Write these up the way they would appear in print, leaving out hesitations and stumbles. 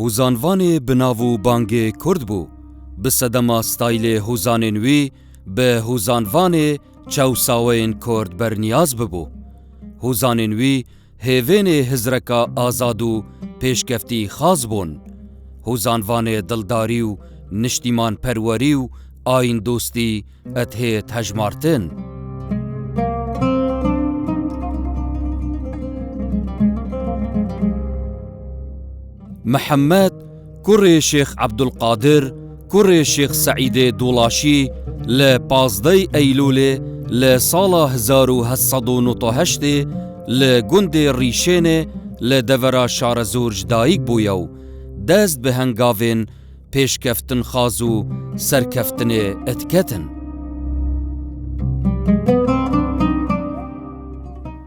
هوزانوان بناو بانگ کرد بو. بسدما ستایل هوزاننوی به هوزانوان چوساوین کرد برنیاز ببو. هوزاننوی هیوین هزرکا آزادو پیشکفتی خاص بون. هوزانوان دلداری و نشتیمان پروری و آین دوستی اته تجمارتن. محمد کوڕی شێخ عەبدولقادر کوڕی شێخ سەعیدێ دووڵاشی لە 15 ئەیلولێ لە ساڵا 1898 لە گوندێ ڕیشێنێ لە دەڤەرا شارەزۆر دایک بوویە و دەست بە هەنگاوێن پێشکەفتن خاز و سەرکەفتنێ ئەتکەتن.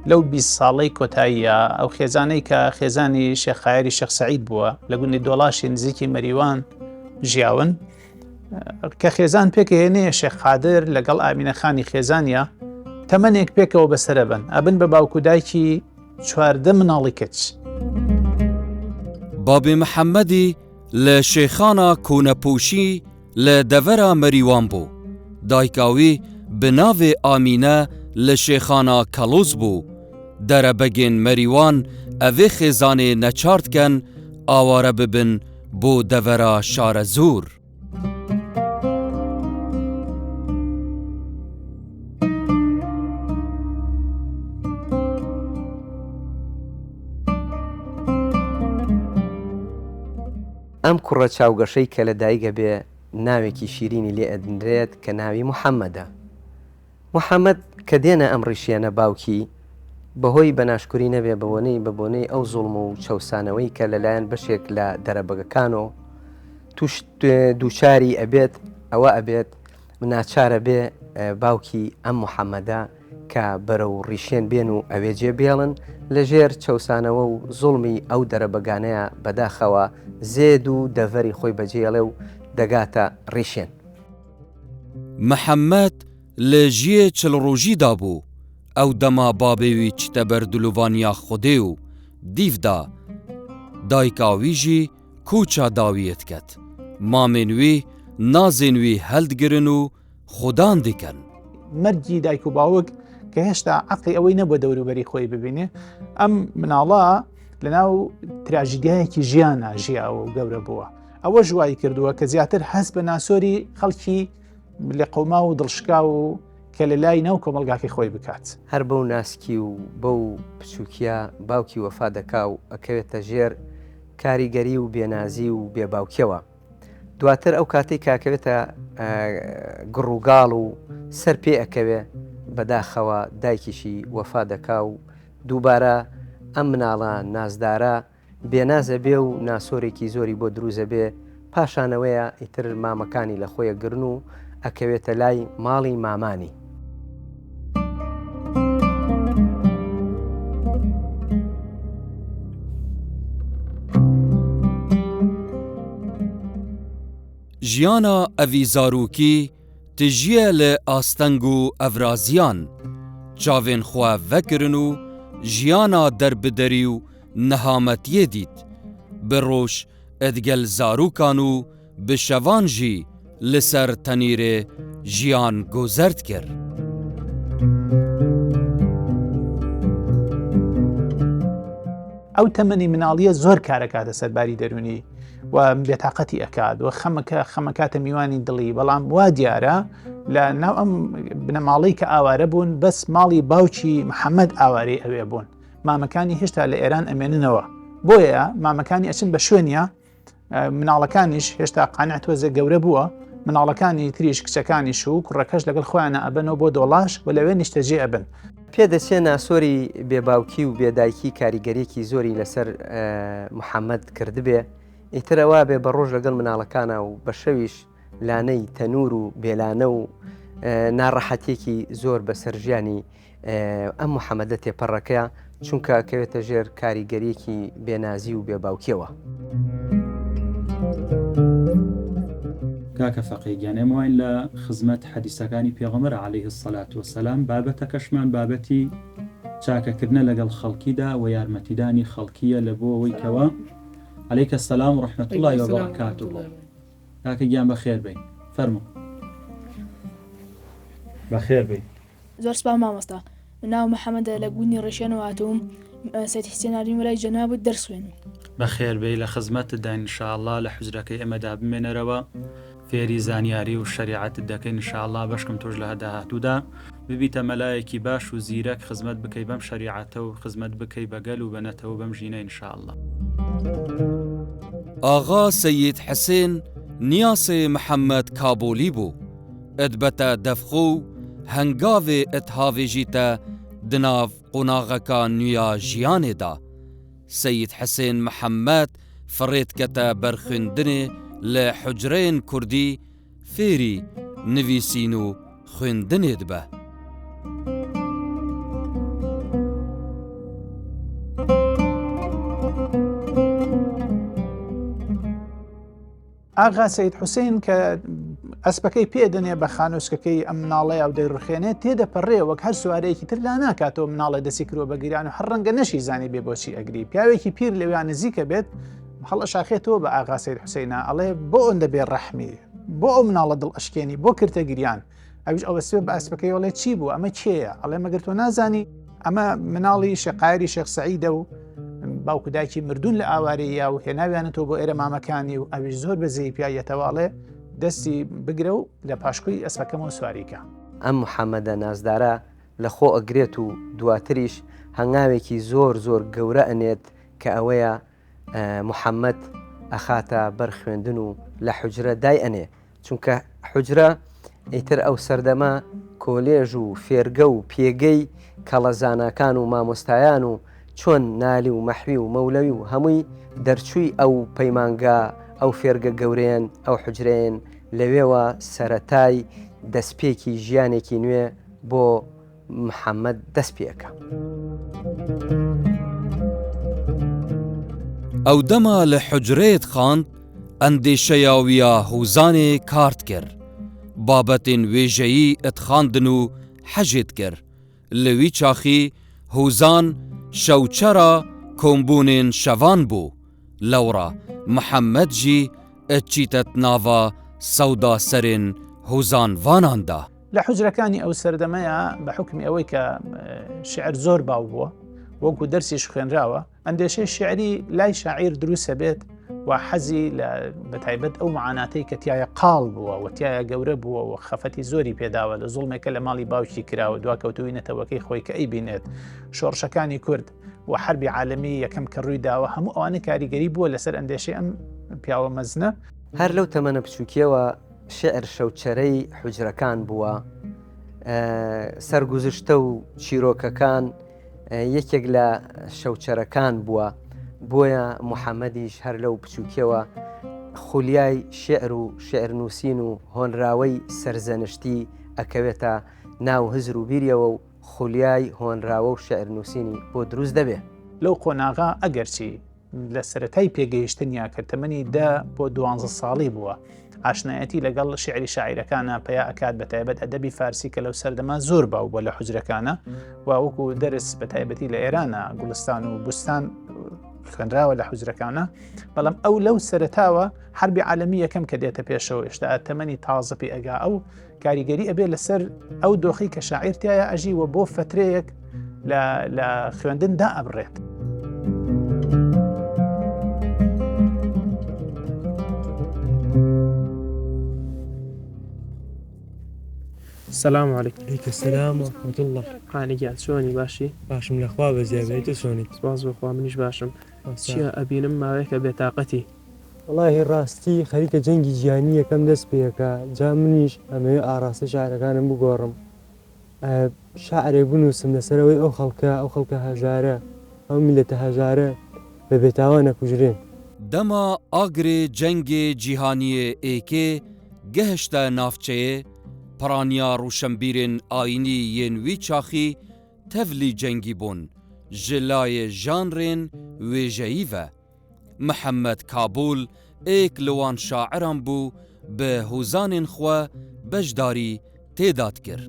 لەو 20 ساڵەی کۆتاییە ئەو خێزانەی کە خێزانی شێخ خایری شێخ سەعید بووە لە گوندی دۆڵاشی نزیکی مەریوان ژیاون کە خێزان پێکەهێنێ شێخ قادر لەگەڵ ئامینەخانی خێزانیە تەمەنێک پێکەوە بەسرە بن ئەبن بە باوکو دایکی 14 مناڵی کچ. بابێ محەممەدی لە شێخانە کۆنەپۆشی لە دەڤەرا مەریوان بوو. دایکاوی بناوێ ئامینە لە شێخانە کەڵۆز بوو. دەرەبەگێن مەریوان ئەvê خێزانێ نەچاردکەن ئاوارە ببن بۆ دەڤەرا شارەزۆر. ئەم کوڕە چاوگەشەی کە لە دایکە بێ ناوێکی شیرینی لێ ئەدنرێت کە ناوی محەممەدە. محەممەد کە دێنە ئەم ڕیشیانە باوکی بەهۆی بەناشکوری نەبێ بەبوونەی ئەو زوڵم و چەسانەوەی کە لەلایەن بەشێک لە دەرەبەگەکانەوە دووچاری ئەبێت ئەوە ئەبێت ناچارە بێ باوکی ئەم محەممەدە کە بەرە و ڕیشێن بێن و ئەوێ جێ بێڵن لەژێر چەسانەوە و زوڵمی ئەو دەرەبەگانەیە بەداخەوە زێد و دەڤەری خۆی بەجێڵێ و دەگاتە ڕیشێن. محەممەد لە ژیە چلڕۆژیدا بوو. ئەو دەما بابێوی چتە بەر دلوڤانیا خودێ و دیڤدا دایکاویژی کوچا داویەت کەت. مامێنوی نازێنوی هەلدگرن و خودان دیکەن. مەرگی دایک و باوک کە هێشتا عەقڵی ئەوەی نەبووە دەوروبەری خۆی ببینێ ئەم مناڵە لەناو تراژیدیایەکی ژیانە ژیاوە و گەورە بووە. ئەوە ژوای کردووە کە زیاتر هەست بە ناسۆری خەڵکی لە قەوما و دڵشکا و کە لە لای ناو کۆمەلگاکەی خۆی بکات. هەر بەو ناسکی و بەو پچووکیە باوکی وەفا دەکا و ئەکەوێتە ژێر کاریگەری و بێنازی و بێباوکیەوە. دواتر ئەو کاتێک کاکەوێتە گڕووگاڵ و سەر پێ ئەکەوێ بەداخەوە دایکیشی وەفا دەکا و دووبارە ئەم مناڵە نازدارە بێنازە بێ و ناسۆرێکی زۆری بۆ دروزە بێ پاشانەوەیە ئیتر مامەکانی لە خۆیە گرن و ئەکەوێتە لای ماڵی مامانی. ژیانە ئەڤی زاروکی تژیە لە ئاستەنگ و ئەڤرازیان چاوێن خوا ڤەکردن و ژیانە دەربدەری و نەهامەتیە دیت. بڕۆژ ئەدگەل زاروکان و بشەوان ژی لەسەر تەنیرێ ژیان گۆزەرد کرد. ئەو تەمەنی مناڵیە زۆر کارەکاتە سەرباری دەرونی و بێتاقەتی ئەکات و خەمەکاتە میوانی دڵی. بەڵام وا دیارە لە ناو ئەم بنەماڵەی کە ئاوارە بوون بەس ماڵی باوکی محەممەد ئاوارەی ئەوێ بوون. مامەکانی هێشتا لە ئێران ئەمێننەوە بۆیە مامەکانی ئەچن بە شوێنە مناڵەکانیش هێشتا قانعتوەزە گەورە بووە. مناڵەکانی تریش کچەکانیش و کوڕەکەش لەگەڵ خۆیانە ئەبنەوە بۆ دۆڵاش و لەوێ نیشتەجێ ئەبن. پێدەچێ ناسۆری بێباوکی و بێدایکی کاریگەریەکی زۆری لەسەر محەممەد کردبێ ئیترەوە بێ بە ڕۆژ لەگەڵ مناڵەکانە و بە شەویش لانەی تەنور و بێلانە و ناڕەحەتێکی زۆر بەسەر ژیانی ئەم محەممەدە تێپەڕەکەیە چونکە کەوێتە ژێر کاریگەریەکی بێنازی و بێباوکیەوە. کاکە فەقیگیان ئێمە وین لە خزمەت حەدیسەکانی پێغەمبەر عەلەیهی السەلات وەسەلام بابەتەکەشمان بابەتی چاکەکردنە لەگەڵ خەڵکیدا و یارمەتیدانی خەڵکیە لە بۆ ئەوەی کەوە عليك السلام ورحمة الله وبركاته. کاکە گیان بەخێر بین. فەرموو. بەخێر بین. زۆر سپاس مامۆستا. من ناوم محەممەدە لە گوندی ڕێشێنەوە هاتووم سەید حسێناری وەلای جەنابوت دەرسوێن. بەخێر بێ لە خزمەتتدا ئینشاءالله لە حوجرەکەی ئێمەدا بمێنەرەوە فێری زانیاری و شریعەتت دەکەین ئینشاءالله بەشکم تۆش لە هەداهاتوودا ببیتە مەلایەکی باش و زیرەک خزمەت بکەی بەم شریعەتە و خزمەت بکەی بەگەل و بەنەتەوە بەم ژینە ئینشاءالله. ئاغا سەید حسێن نیاسێ محەممەد کابۆلی بوو ئەدبەتە دەفخۆ و هەنگاوێ ئەت هاوێژیتە دناو قۆناغەکە نویا ژیانێدا. سەید حسێن محەممەد فڕێتکەتە بەرخوێندنێ لە حوجرەیەن کوردی فێری نویسین و خوێندنێت بە. ئاغا سەید حوسێن کە ئەسپەکەی پێدەنێ بە خانۆسکەکەی ئەم مناڵەیە و دەیڕخێنێت تێدەپەڕێ وەک هەر سوارەیەکی تر لا ناکاتەوە مناڵە دەستی کرۆ بەگریان و هەر ڕەنگە نەشی زانی بێ بۆچی ئەگری پیاوێکی پیر لەویان نزیکە بێت هەڵە شاخێتەوە بە ئاغا سەید حوسێنە ئەڵێ بۆ ئەوەندە بێ ڕەحمی بۆ ئەو مناڵە دڵ ئەشکێنی بۆ کردە گریان ئەویش ئەوەسێ بە ئەسپەکەی وڵێ چی بوو ئەمە کێیە ئەڵێ مەگەر تۆ نازانی ئەمە مناڵی شێقایری شێخ سەعیدە و باوکو دایکی مردوون لە ئاوارەیە و هێناویانەتەوە بۆ ئێرە مامەکانی و ئەویش زۆر بەزەی پیاەتەواڵێ دەستی بگرە و لە پاشکۆی ئەسپەکەمەوە سواریکە. ئەم محەممەدە نازدارە لە خۆ ئەگرێت و دواتریش هەنگاوێکی زۆر زۆر گەورە ئەنێت کە ئەوەیە محەممەد ئەخاتە بەر خوێندن و لە حوجرە دای ئەنێ چونکە حوجرە ئیتر ئەو سەردەما کۆلێژ و فێرگە و پێگەی کەڵەزانەکان و مامۆستایان و چۆن نالی و مەحوی و مەولەوی و هەمووی دەرچووی ئەو پەیمانگا ئەو فێرگە گەورەیەن ئەو حوجرێن لەوێوە سەرەتای دەستپێکی ژیانێکی نوێ بۆ محەممەد دەست پێەکە. ئەو دەما لە حوجرێت خاند ئەندێشەیاویە هوزانێ کارت کرد بابەتێن وێژەیی ئەتخاندن و حەژێت کرد لەوی چاخی هوزان شەوچەرە کۆمبوونێن شەوان بوو لەوڕە محەممەد ژی ئەچیتەت ناوە سەودا سەرێن هوزانواناندا. لە حوجرەکانی ئەو سەردەمەیە بە حکمی ئەوەی کە شعر زۆر باو بووە وەکو دەرسیش خوێنراوە ئەندێشەی شعری لای شاعیر دروستە بێت و حەزی لە بەتایبەت ئەو معاناتەی کە تایە قاڵ بووە و تایە گەورە بووە و خەفەتی زۆری پێداوە لە زوڵمێکە لە ماڵی باوکی کراوە دواکەوتوی نەتەوەکەی خۆی کە ئەی بینێت شۆڕشەکانی کورد و حربی عالەمی یەکەم کە ڕووی داوە هەموو ئەوانە کاریگەری بووە لەسەر ئەندێشەی ئەم پیاوە مەزنە. هەر لەو تەمەنە بچووکیەوە شعر شەوچەرەی حوجرەکان بووە سەرگوزشتە و چیرۆکەکان یەکێک لە شەوچەرەکان بووە بۆیە محەممەدیش هەر لەو بچووکیەوە خولیای شعر و شعرنووسین و هۆنراوەی سەرزەنشتی ئەکەوێتە ناو هزر و بیریەوە و خولیای هۆنراوە و شعرنووسینی بۆ دروست دەبێ. لەو قۆناغا ئەگەرچی لە سەرەتای پێگەیشتنیا کە تەمەنی 10 بۆ 12 ساڵی بووە ئاشنایەتی لەگەڵ شعری شاعیرەکانە پیا ئەکات بەتایبەت ئەدەبی فارسی کە لەو سەردەما زۆر باو بووە لە حوجرەکانە و وەکو دەرس بەتایبەتی لە ئێرانە گوڵستان و بوستان خوێنراوە لە حوجرەکانە بەڵام ئەو لەو سەرەتاوە حربی عالەمی یەکەم کە دێتە پێشەوە ئێشتا تەمەنی تازە پێ ئەگا ئەو کاریگەری ئەبێ لەسەر ئەو دۆخی کە شاعیر تایە ئەژی و بۆ فترەیەک لە خوێندندا ئەبڕێت. السلام عليكم. عليك السلام ورحمة الله. قانیگیان چۆنی باشی؟ باشم لەخوا بەزیابێت سۆنی. سپاس بۆخوا منیش باشم. چییە ئەبینم ماوەیەکە بێتاقەتی؟ وڵاهی ڕاستی خەریکە جەنگی جیهانی یەکەم دەست پێەکە جا منیش ئەمەوێ ئاراستە شاعرەکانم بگۆڕم شاعرێک بنووسم لەسەرەوەی ئەو خەڵکە هەژارە ئەو میلەتە هەژارە بە بێتاوانە کوژرێن. دەما ئاگرێ جەنگێ جیهانیە ئێکێ گەهشتە ناوچەیە پرانیا ڕوشەمبیرên ئاینی yên wî çaxî tevlî cengî bûn ji layê janrên wêjeyî ve. Mihemed Kabûl êk li wan şairan bû bi hûzanên xwe beşdarî têda dikir.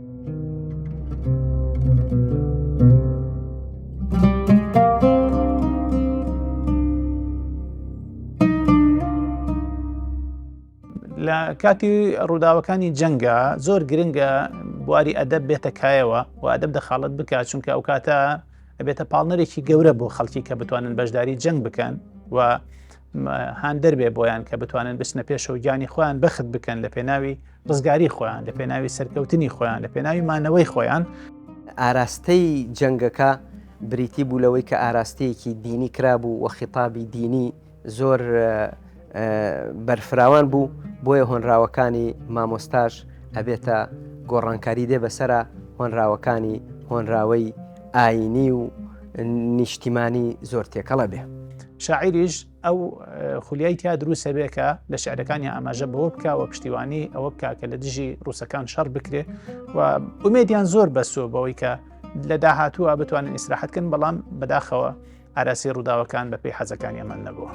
لە کاتی ڕووداوەکانی جەنگە زۆر گرنگە بواری ئەدەب بێتە کایەوە و ئەدەب دەخاڵت بکات، چونکە ئەو کاتە ئەبێتە پاڵنەرێکی گەورە بۆ خەڵکی کە بتوانن بەشداری جەنگ بکەن و هاان دەربێ بۆیان کە بتوانن بچنە پێشەوە گیانی خۆیان بەخت بکەن لە پێناوی ڕزگاری خۆیان، لە پێناوی سەرکەوتنی خۆیان، لە پێناوی مانەوەی خۆیان. ئاراستەی جەنگەکە بریتی بوو لەوەی کە ئاراستەیەکی دینی کرابوو و خیتابی دینی زۆر بەرفراوان بوو، بۆیە هۆنراوەکانی مامۆستاش ئەبێتە گۆڕانکاری دێ بەسرە هۆنراوەکانی هۆنراوەی ئاینی و نیشتیمانی زۆر تێکەڵە بێ. شاعریش ئەو خولیای تیا دروستە بێکە لە شعرەکانی ئاماژە بەوە بکە و پشتیوانی ئەوە بکە کە لە دژی ڕووسەکان شەڕ بکرێ و ئومێدیان زۆر بەسووە بەوەی کە لە داهاتووە بتوانن ئیسراحەتکن، بەڵام بەداخەوە ئاراسی ڕووداوەکان بەپێی حەزەکانی ئەمان نەبووە.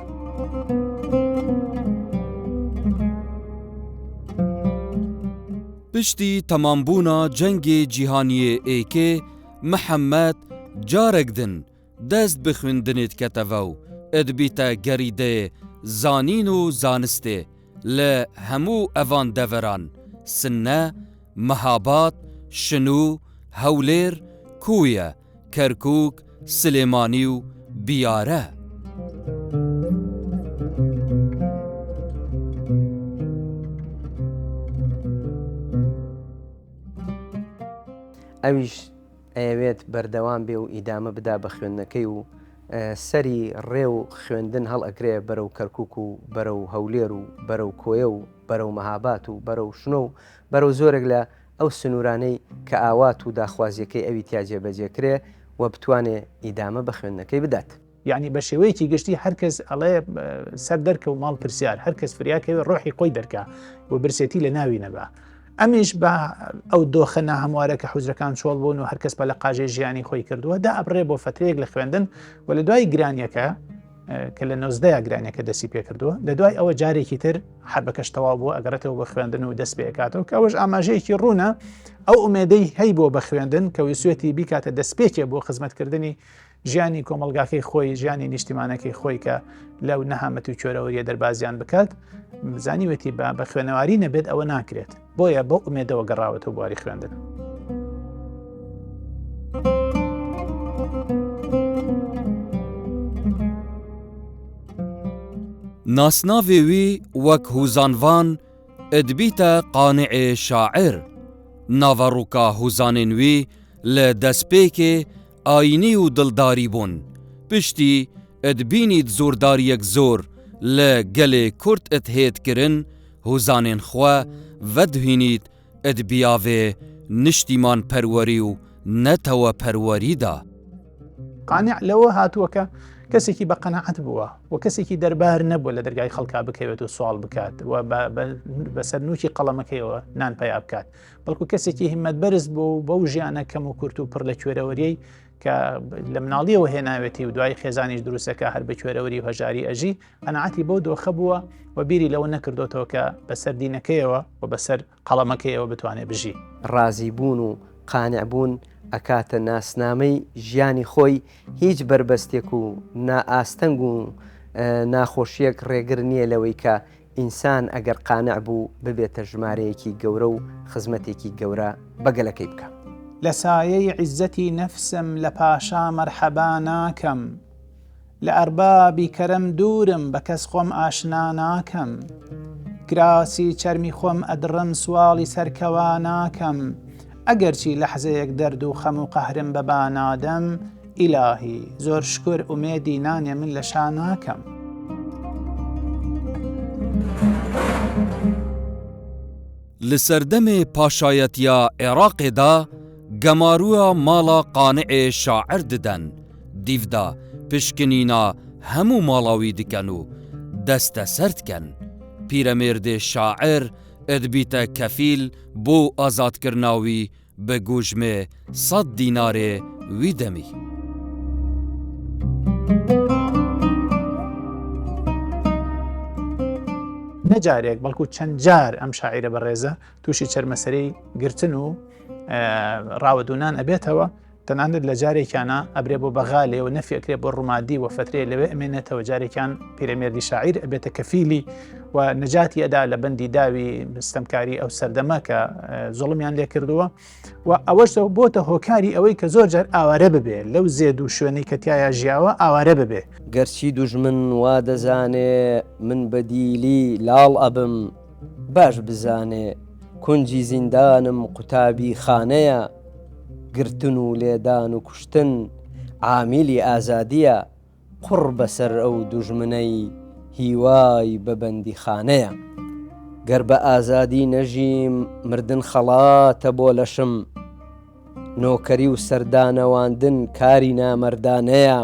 پشتی تەمامبوونا جەنگی جیهانیە ئێکێ محەممەد جارێک دن دەست بە خوێندنێت کەتەڤە و ئەدبیتە گەریدێ زانین و زانستێ لە هەموو ئەڤان دەڤەران سنە، مەهاباد، شنو، هەولێر، کوویە، کەرکووک، سلێمانی و بیارە. ئەویش ئەوێت بەردەوام بێ و ئیدامە بدا بە خوێندنەکەی و سەری ڕێ و خوێندن هەڵ ئەگرێ بەرەو کەرکووک و بەرەو هەولێر و بەرەو کۆیە و بەرەو مەهابات و بەرەو شنۆ و بەرەو زۆرێک لە ئەو سنوورانەی کە ئاوات و داخوازیەکەی ئەوی تیاجێ بەجێکرێ و بتوانێ ئیدامە بە خوێندنەکەی بدات. یعنی بە شێوەیەکی گشتی هەرکەس ئەڵێ سەر دەرکە و ماڵ پرسیار، هەرکەس فریاکەوێ ڕۆحی خۆی دەرکا و برسێتی لە ناوی نەبا. ئەمیش بە ئەو دۆخە ناهەموارە کە حوزرەکان چۆڵ بوون و هەرکەس بە لە قاژێ ژیانی خۆی کردووە دا ئەبڕێ بۆ فترەیەک لە خوێندن و لە دوای گرانیەکە کە لە 19 گرانیەکە دەستی پێ کردووە، لە دوای ئەوە جارێکی تر حربەکەش تەواو بووە ئەگەڕێتەوە بە خوێندن و دەست پێکاتەوە کە ئەوەش ئاماژەیەکی ڕوونە ئەو ئومێدەی هەی بۆ بە خوێندن کە ویسوێتی بیکاتە دەستپێکێ بۆ خزمەتکردنی ژیانی کۆمەلگاکەی خۆی، ژیانی نیشتیمانەکەی خۆی کە لەو نەهامەت و کێرەوەریە دەربازیان بکات، زانیوێتی بە خوێنەواری نەبێت ئەوە ناکرێت، بۆیە بۆ ئومێدەوە گەڕاوەتەوە بواری خوێندن. ناسناوێوی وەک هوزانڤان ئەدبیتە قانعێ شاعر، ناڤەڕووکە هوزانên wî لە دەستپێکێ ئاینی و دڵداری بوون، پشتی ئەدبینیت زۆرداریەک زۆر لە gelê Kurd ئەت هێتkirin hûzanên xwe vedihînît ئەدبیاوێ نیشتیمان پەروەری و نەتەوە پەروەری دا. قانع لەوە هاتووەکە کەسێکی بە قەنەعەت بووە و کەسێکی دەربار نەبووە لە دەرگای خەڵکا بکەوێت و سوال بکات و بەسەر نوکی قەڵەمەکەیەوە نان پیا بکات، بەڵکو کەسێکی هیممەت بەرز بوو بەو ژیانە کەم و کورت و پڕ لە کوێرەوەریەی کە لە مناڵیەوە هێناوێتی و دوای خێزانیش دروستەکە هەر بە کوێرەوەری و هەژاری ئەژی قەنەعەتی بەو دۆخە بووە و بیری لەوە نەکردوتەوە کە بەسەر دینەکەیەوە و بەسەر قەڵەمەکەیەوە بتوانێت بژی. ڕازی بوون و قانع بوون ئەکاتە ناسنامەی ژیانی خۆی، هیچ بربەستێک و نائاستەنگ و ناخۆشیەک ڕێگر نییە لەوەی کە ئینسان ئەگەر قانع بوو ببێتە ژمارەیەکی گەورە و خزمەتێکی گەورە بەگەلەکەی بکە. لە سایەی عیزەتی نەفسم لە پاشا مەرحەبا ناکەم، لە ئەربابی کەرەم دوورم بە کەس خۆم ئاشنا ناکەم، گراسی چەرمی خۆم ئەدڕم سواڵی سەرکەوا ناکەم، ئەگەرچی لەحزەیەک دەرد و خەم و قەهرم بەبا نادەم، ئیلاهی زۆر شکر ئومێدی نانێ من لە شا ناکەم. li serdemê paşayetiya Iraqê da gemaruya mala qanîê şair didin, dîv da pişkinîna hemû mala wî dikin û desteser dikin. Pîremêrdê şair edbîte kefîl bû azadkirina wî bi gûjmê 100 dînarê wî demî. نەجارێک بەڵکو چەند جار ئەم شاعیرە بەڕێزە تووشی چەرمەسەرەی گرتن و ڕاوەدونان ئەبێتەوە تەنانەت لە جارێکیانە ئەبرێ بۆ بەغالێ و نەفی ئەکرێ بۆ ڕوومادی و فترێ لەوێ ئەمێنێتەوە جارێکیان پیرەمێردی شاعیر ئەبێتە کەفیلی و نەجاتی ئەدا لە بەندی داوی ستەمکاری ئەو سەردەما کە زوڵمیان لێ کردووە و ئەوەش بۆتە هۆکاری ئەوەی کە زۆر جار ئاوارە ببێ لەو زێد و شوێنەی کە تایە ژیاوە ئاوارە ببێ. گەرچی دوژمن وا دەزانێ من بەدیلی لاڵ ئەبم باش بزانێ کونجی زیندانم قوتابی خانەیە گرتن و لێدان و کوشتن عامیلی ئازادیە قوڕ بەسەر ئەو دوژمنەی هیوای بەبەندی خانەیە گەر بە ئازادی نەژیم مردن خەڵاتە بۆ لەشم نۆکەری و سەردانەواندن کاری نامەردانەیە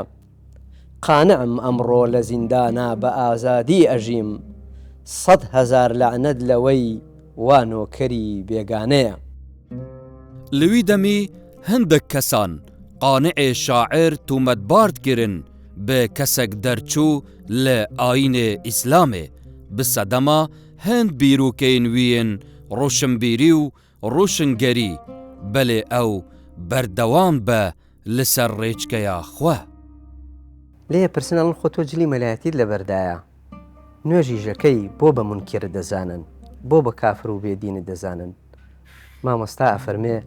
قانعم ئەمڕۆ لە زیندانە بە ئازادی ئەژیم 100,000 لەعنەت لەوەی وا نۆکەری بێگانەیە. لەوی دەمی هەندێک کەسان قانعێ شاعر تومەتبارد کردن بە کەسێک دەرچوو لە ئاینێ ئیسلامێ بسەدەما هەند بیرروکەین وین ڕۆشنبیری و ڕۆشنگەری بەلێ ئەو بەردەوام بە لەسەر ڕێچکەیە خوە. لێ پرسنەڵ خۆ تۆ جلی مەلایەتیت لە بەردایە نوێژی ژەکەی بۆ بە منکر دەزانن بۆ بە کافر و بێدینە دەزانن. مامۆستا ئەفەرمێ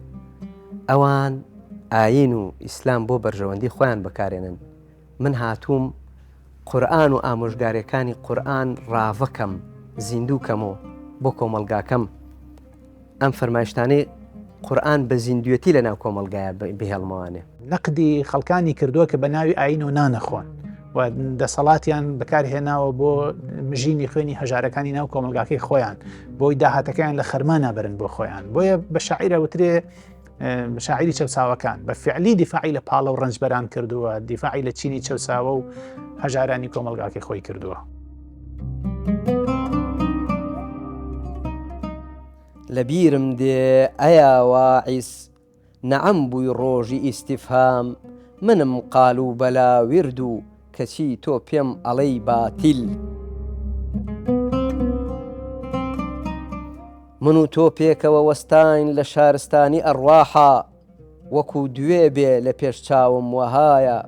ئەوان ئاین و ئیسلام بۆ بەرژەوەندی خۆیان بەکارێنن من هاتووم قورئان و ئامۆژگارەکانی قورئان ڕاوەکەم زیندووکەمەوە بۆ کۆمەلگاکەم ئەم فەرمایشتانەی قورئان بە زیندوێتی لە ناو کۆمەلگایە بهێڵمەوانێ. نەقدی خەڵکانی کردووە کە بە ناوی ئاین و نانەخۆن و دەسەڵاتیان بەکارهێناوە بۆ مژینی خوێنی هەژارەکانی ناو کۆمەلگاکەی خۆیان بۆی داهاتەکەیان لە خەرما نابرن بۆ خۆیان بۆیە بە شاعیرە وترێ شاعیری چەساوەکان بە فعلی دیفاعی لە پاڵە و ڕنجبەران کردووە دیفاعی لە چینی چەساوە و هەژارانی کۆمەلگاکەی خۆی کردووە. لەبیرم دێ ئەیا واعیس نەعەم بووی ڕۆژی ئیستیفهام منم قال و بەلا ورد و کەچی تۆ پێم ئەڵەی باتیل من و تۆ پێکەوە وەستاین لە شارستانی ئەڕواحە وەکو دوێ بێ لە پێش چاوم وەهایە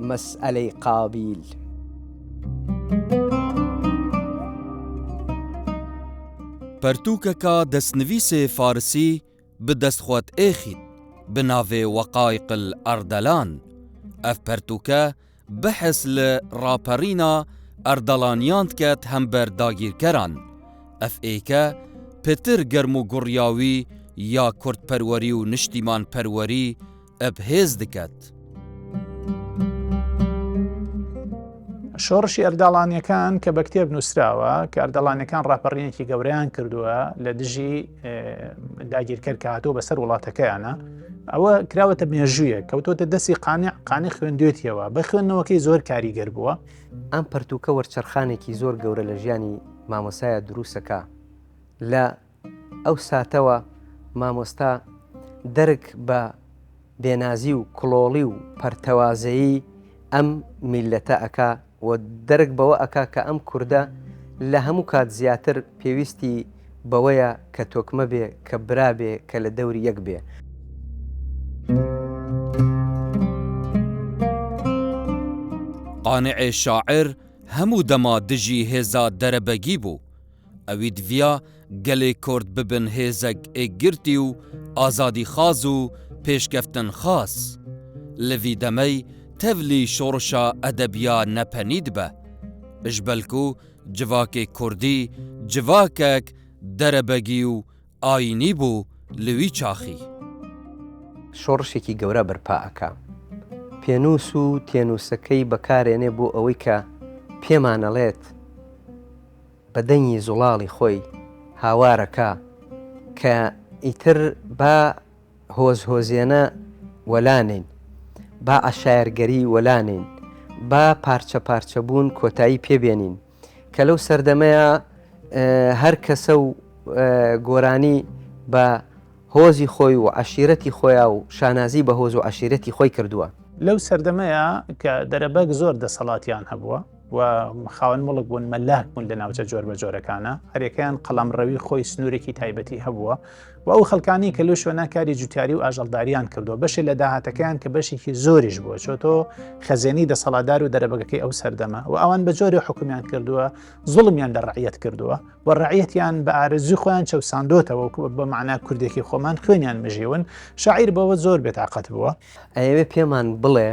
مەسئەلەی قابیل. پەرتووکەکە دەستنویسێ فارسی بدەستخوات ئێخیت بناوێ وەقایق الئەردەلان ئەف پەرتووکە بەحث لە ڕاپەڕینا ئەردەڵانیان دکات هەمبەر داگیرکەران ئەف ئێکە پتر گەرم و گوڕیاوی یا کوردپەروەری و نیشتیمان پەروەری ئەبهێز دکات. شۆڕشی ئەردەڵانیەکان کە بە کتێب نووسراوە کە ئەردەڵانیەکان ڕاپەڕینێکی گەورەیان کردووە لە دژی داگیرکەر کە هاتووە بەسەر وڵاتەکەیانە ئەوە کراوەتە مێژوویە کەوتۆتە دەستی قانی خوێندوێتیەوە بە خوێندنەوەکەی زۆر کاریگەر بووە. ئەم پەرتووکە وەرچەرخانێکی زۆر گەورە لە ژیانی مامۆسایە دروستەکە لە ئەو ساتەوە مامۆستا دەرک بە بێنازی و کڵۆڵی و پەرتەوازایی ئەم میلەتە ئەکا و دەرک بەوە ئەکا کە ئەم کووردە لە هەموو کات زیاتر پێویستی بەوەیە کە تۆکمە بێ کە برا بێ کە لە دەوری یەک بێ. قانعێ شاعر هەموو دەما دژی هێزا دەرەبەگی بوو ئەوی دویا گەلێ کورد ببن هێزەک ئێگرتی و ئازادی خاز و پێشکەفتن خاص لەوی دەمەی تەڤلی شۆڕشا ئەدەبیا نەپەنید بە ئژبەلکو جڤاکێ کوردی جڤاکێک دەرەبەگی و ئاینی بوو لەوی چاخی. شۆڕشێکی گەورە بەرپا ئەکا پێنووس و تێنووسەکەی بەکارێنێ بۆ ئەوەی کە پێمانەڵێت بە دەنگی زوڵاڵی خۆی هاوارەکە کە ئیتر با هۆزهۆزیێنە وەلانین با عەشایەرگەری وەلانین با پارچە پارچە بوون کۆتایی پێبێنین کە لەو سەردەمەیە هەر کەسە و گۆرانی بە هۆزی خۆی و عەشیرەتی خۆیە و شانازی بە هۆز و عەشیرەتی خۆی کردووە. لەو سەردەمەیە کە دەرەبەگ زۆر دەسەڵاتیان هەبووە و خاوەن مڵک بوون مەلاک بوون لە ناوچە جۆر بە جۆرەکانە هەرێکیان قەڵامڕەوی خۆی سنوورێکی تایبەتی هەبووە و ئەو خەڵکانی کە لەو شوێنە کاری جوتیاری و ئاژەڵداریان کردووە بەشێک لە داهاتەکەیان کە بەشێکی زۆریش بووە چۆتۆ خەزێنی دەسەڵاتدار و دەرەبگەکەی ئەو سەردەمە و ئەوان بە جۆری حکومیان کردووە زوڵمیان لە ڕەعیەت کردووە و ڕەعیەتیان بە ئارەزوی خۆیان چەوساندۆتەوە بە معنا کوردێکی خۆمان خوێنیان مژیون شاعیر بەوە زۆر بێتاقەت بووە. ئەوێ پێمان بڵێ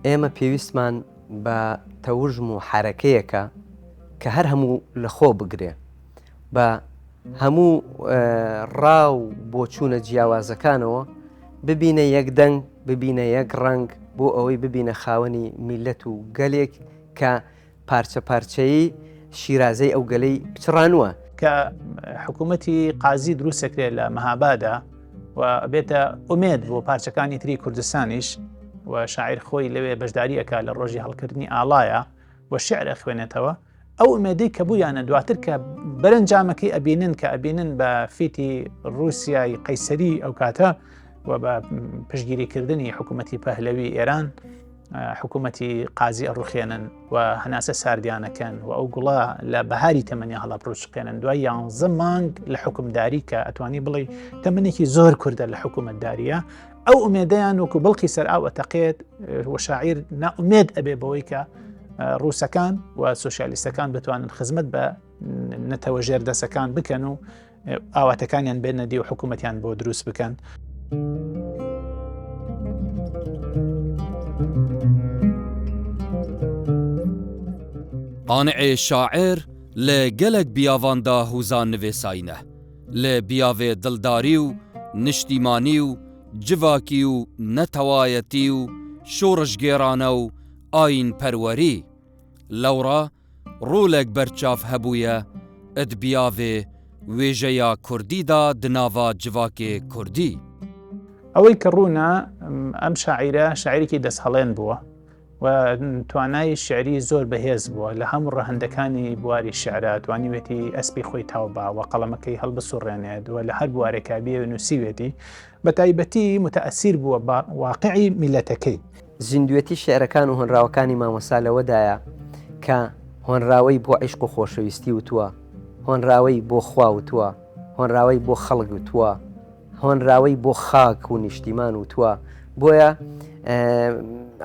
ئێمە پێویستمان بە تەوژم و حرەکەیەکە کە هەر هەموو لە خۆ بگرێ بە هەموو ڕاو بۆ چوونە جیاوازەکانەوە ببینە یەک دەنگ ببینە یەک ڕنگ بۆ ئەوەی ببینە خاوەنی میلەت و گەلێک کە پارچە پارچەیی شیرازەی ئەو گەلەی پچڕانووە کە حکوومەتی قازی دروستەکرێ لە مەهابادا و بێتە ئومێد بۆ پارچەکانی تری کوردستانیش و شاعیر خۆی لەوێ بەشداری ئەکا لە ڕۆژی هەڵکردنی ئاڵایە و شعرە خوێنێتەوە ئەو ئومێدەی کە بوویانە دواتر کە بەرەنجامەکەی ئەبینن کە ئەبینن بە فیتی رووسیای قەیسەری ئەو کاتە و بە پشگیریکردنی حکوومەتی پەهلەوی ئێران حکوومەتی قازی ئەڕوخێنن و هەناسە ساردیانەکەن و ئەو گوڵا لە بەهاری تەمەنی هەڵاپڕوشقێنن دوای 11 مانگ لە حکومداری کە ئەتوانی بڵێ تەمەنێکی زۆر کووردە لە حکوومەتداریە ئەو ئومێدەیان وەکو بڵقی سەر ئاو ئەتەقێت و شاعیر ناومێد ئەبێ بەوەی کە ڕووسەکان و سۆشیالیستەکان بتوانن خزمەت بە نەتەوە ژێردەسەکان بکەن و ئاواتەکانیان بێنە دی و حکوومەتیان بۆ دروست بکەن. قانع شاعر لە gelek biyavanda hûzan nivêsayîne lê biyavê dildarî û niştîmanî û civakî û netewayetî û şorijgêrane û ayînperwerî lewra rolek berçav hebûye ed biyavê wêjeya Kurdî da di nava civakê Kurdî. ئەوەی کە ڕوونە ئەم شاعیرە شاعیرێکی دەستهەڵێن بووە و توانای شعری زۆر بەهێز بووە لە هەموو ڕەهندەکانی بواری شعرا توانیوێتی ئەسپی خۆی تاوبا و قەڵەمەکەی هەڵبسوڕێنێت و لە هەر بوارێکابیە نووسیوێتی بە تایبەتی متەئەسیر بووە بە واقعی میلەتەکەی. زیندوێتی شعرەکان و هۆنراوەکانی مامۆستا لەوەدایە کە هۆنراوەی بۆ عیشق و خۆشەویستی وتووە هۆنراوەی بۆ خوا وتووە هۆنراوەی بۆ خەڵک وتووە هۆنراوەی بۆ خاک و نیشتیمان وتووە بۆیە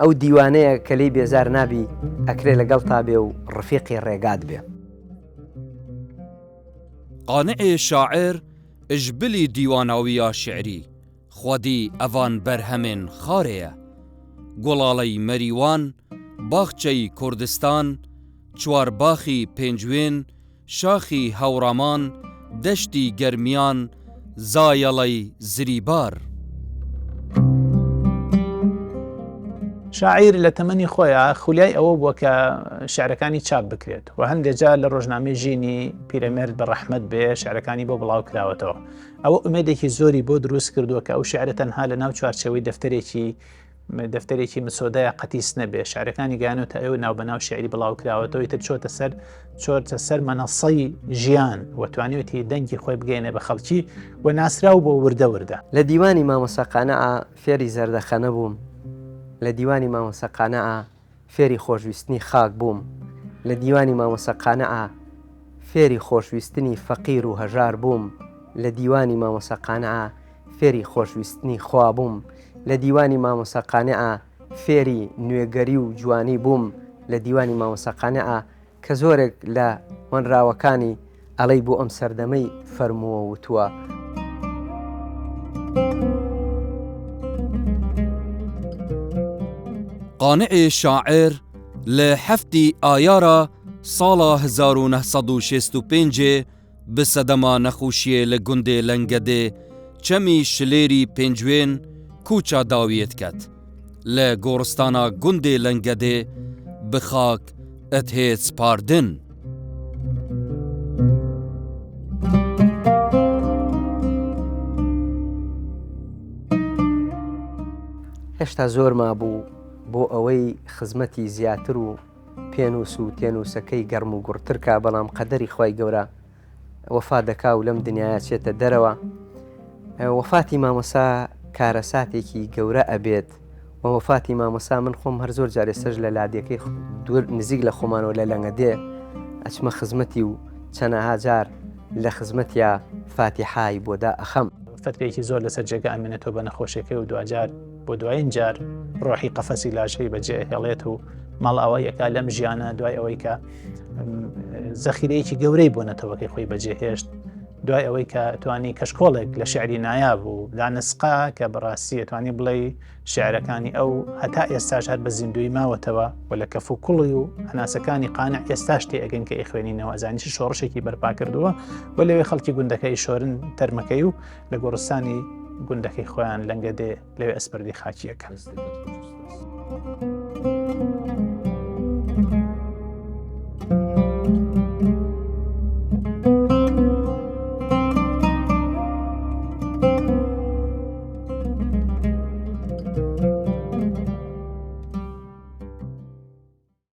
ئەو دیوانەیە کە لی بێزار نابی ئەکرێ لەگەڵ تا بێ و ڕفیقی ڕێگات بێ. قانع شاعر اجبلی دیواناویە شعری خودی ئەوان بەرهەمێن خارەیە گوڵاڵەی مەریوان باخچەی کوردستان چوارباخی پێنجوێن شاخی هەوڕامان دەشتی گەرمیان زایەڵەی زریبار. شاعیر لە تەمەنی خۆیان خولیای ئەوە بووە کە شعرەکانی چاپ بکرێت و هەندێجا لە ڕۆژنامەی ژینی پیرەمێرد بە ڕەحمەت بێ شعرەکانی بۆ بڵاو کراوەتەوە ئەوە ئومێدێکی زۆری بۆ دروست کردووە کە ئەو شعرە تەنها لە ناو چوارچەوەی دەفتەرێکی مسۆدای قەتیس نەبێ شعرەکانی گیانوتە ئەو ناو بەناو شعری بڵاو کراوەتەوەی تر چۆتە سەر مەنەسەی ژیان و توانیوێتی دەنگی خۆی بگەینە بە خەڵکی و ناسرااو بۆ وردە وردە. لە دیوانی مامۆساقانە فێری زەردەخەنە بووم لە دیوانی مامۆساقانە فێری خۆشویستنی خاک بووم لە دیوانی مامۆساقانە فێری خۆشویستنی فەقیر و هەژار بووم لە دیوانی مامۆساقانە فێری خۆشویستنی خوا بووم لە دیوانی مامۆساقانە فێری نوێگەری و جوانی بووم لە دیوانی مامۆساقانە کە زۆرێک لە هۆنراوەکانی ئەڵەی بۆ ئەم سەردەمەی فەرمووە وتووە. قانع شاعر لە هەفتی ئایارە ساڵا 1965 bi sedema nexweşiyê li gundê Lengedê çemî şilêrî pêncwên kûça dawiyê diket. Li goristana gundê Lengedê bi xak et hê spardin. هێشتا زۆر مابوو بۆ ئەوەی خزمەتی زیاتر و پێنووس و تێنووسەکەی گەرم و گوڕترکە بەڵام قەدەری خی گەورە وەفا دەکا و لەم دنیاە چێتە دەرەوە وەفاتی مامۆسا کارەساتێکی گەورە ئەبێت و وەفاتی مامۆسا من خۆم هەر زۆر جارێ سەر لە لادیەکەی نزیک لە خۆمانەوە لە لەنگە دێ ئەچمە خزمەتی و چەنەها جار لە خزمەتیا فاتیحای بۆدا ئەخەم. فترێکی زۆر لەسەر جێگە ئەمێنێتەوە بە نەخۆشیەکەی و دوجار بۆ دوایین جار ڕۆحی قەفەسی لاشەی بەجێ هێڵێت و ماڵ ئەوەی ئەکا لەم ژیانە دوای ئەوەی کە زەخیرەیەکی گەورەی بۆ نەتەوەکەی خۆی بەجێهێشت دوای ئەوەی کە توانی کەشکۆڵێک لە شعری نایاب و دانسقا کە بەڕاستی توانی بڵێ شعرەکانی ئەو هەتا ئێستاش هەر بە زیندوی ماوەتەوە و لە کەف و کوڵی و هەناسەکانی قانع ئێستاش تێ ئەگەن کە ئەخوێنینەوە ئەزانیش شۆڕشێکی بەرپا کردووە و لەوێ خەڵکی گوندەکەی شۆرن تەرمەکەی و لە گۆڕستانی گوندەکەی خۆیان لەنگە دێ لەوێ ئەسپەردی خاچیەکە.